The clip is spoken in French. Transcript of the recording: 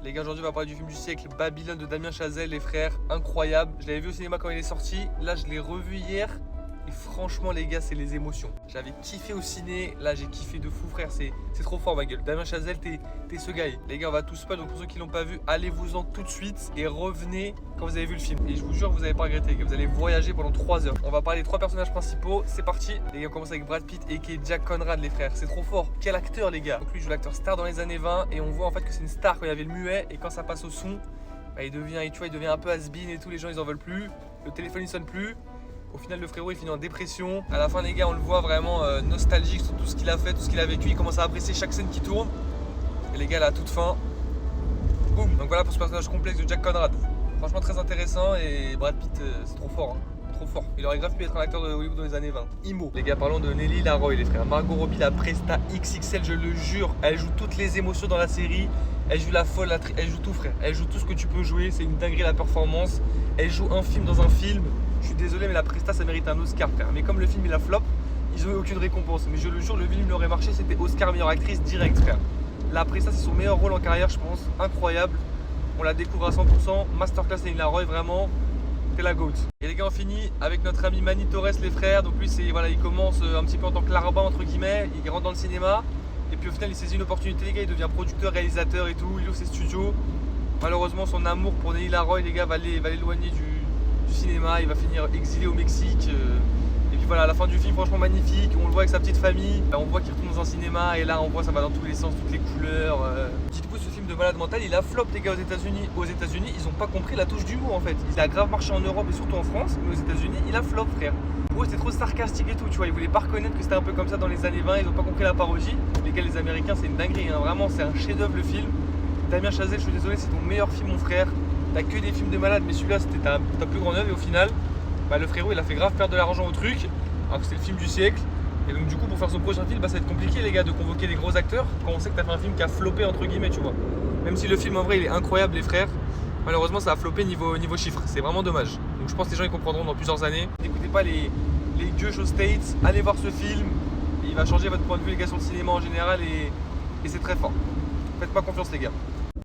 Les gars, aujourd'hui on va parler du film du siècle, Babylone de Damien Chazelle, les frères, incroyable. Je l'avais vu au cinéma quand il est sorti, là je l'ai revu hier. Et franchement les gars, c'est les émotions. J'avais kiffé au ciné, là j'ai kiffé de fou frère, c'est trop fort ma gueule. Damien Chazelle, t'es ce gars. Les gars, on va tous spoil, donc pour ceux qui l'ont pas vu, allez-vous-en tout de suite et revenez quand vous avez vu le film. Et je vous jure que vous n'allez pas regretter, vous allez voyager pendant 3 heures. On va parler des 3 personnages principaux, c'est parti. Les gars, on commence avec Brad Pitt et qui est Jack Conrad, les frères. C'est trop fort, quel acteur les gars. Donc lui il joue l'acteur star dans les années 20 et on voit en fait que c'est une star quand il y avait le muet et quand ça passe au son, bah, il devient un peu has-been et tout, les gens ils en veulent plus, le téléphone il sonne plus. Au final, le frérot il finit en dépression. À la fin, les gars, on le voit vraiment nostalgique sur tout ce qu'il a fait, tout ce qu'il a vécu. Il commence à apprécier chaque scène qui tourne. Et les gars, là, à toute fin, boum. Donc voilà pour ce personnage complexe de Jack Conrad. Franchement, très intéressant. Et Brad Pitt, c'est trop fort. Hein. Trop fort. Il aurait grave pu être un acteur de Hollywood dans les années 20. Imo. Les gars, parlons de Nelly Laroy, les frères. Margot Robbie, la presta XXL, je le jure. Elle joue toutes les émotions dans la série. Elle joue la folle, elle joue tout, frère. Elle joue tout ce que tu peux jouer. C'est une dinguerie la performance. Elle joue un film dans un film. Je suis désolé, mais la presta ça mérite un Oscar, frère. Mais comme le film il a flop, ils n'ont eu aucune récompense. Mais je le jure, le film il aurait marché, c'était Oscar meilleure actrice direct, frère. La presta c'est son meilleur rôle en carrière, je pense. Incroyable. On la découvre à 100%. Masterclass Nelly Laroy, vraiment. C'est la GOAT. Et les gars, on finit avec notre ami Manny Torres, les frères. Donc lui, c'est voilà, il commence un petit peu en tant que larbin entre guillemets. Il rentre dans le cinéma. Et puis au final, il saisit une opportunité, les gars. Il devient producteur, réalisateur et tout. Il ouvre ses studios. Malheureusement, son amour pour Nelly Laroy, les gars, va l'éloigner du cinéma, il va finir exilé au Mexique. Et puis voilà, à la fin du film, franchement magnifique. On le voit avec sa petite famille. Là, on voit qu'il retourne dans un cinéma et là, on voit ça va dans tous les sens, toutes les couleurs. Dites-vous, ce film de malade mental, il a flop, les gars, aux États-Unis. Aux États-Unis, ils ont pas compris la touche d'humour en fait. Il a grave marché en Europe et surtout en France, mais aux États-Unis, il a flop, frère. Pour eux, c'était trop sarcastique et tout, tu vois. Ils voulaient pas reconnaître que c'était un peu comme ça dans les années 20. Ils ont pas compris la parodie. Les gars, les Américains, c'est une dinguerie. Hein. Vraiment, c'est un chef-d'œuvre le film. Damien Chazelle, je suis désolé, c'est ton meilleur film, mon frère. T'as que des films de malade, mais celui-là c'était ta plus grande œuvre et au final, bah, le frérot il a fait grave perdre de l'argent au truc, alors que c'était le film du siècle. Et donc du coup pour faire son prochain film, bah, ça va être compliqué les gars de convoquer des gros acteurs quand on sait que t'as fait un film qui a floppé entre guillemets, tu vois. Même si le film en vrai il est incroyable les frères, malheureusement ça a floppé niveau chiffres, c'est vraiment dommage. Donc je pense que les gens ils comprendront dans plusieurs années. N'écoutez pas les gueux aux States, allez voir ce film, il va changer votre point de vue les gars sur le cinéma en général et c'est très fort. Faites pas confiance les gars.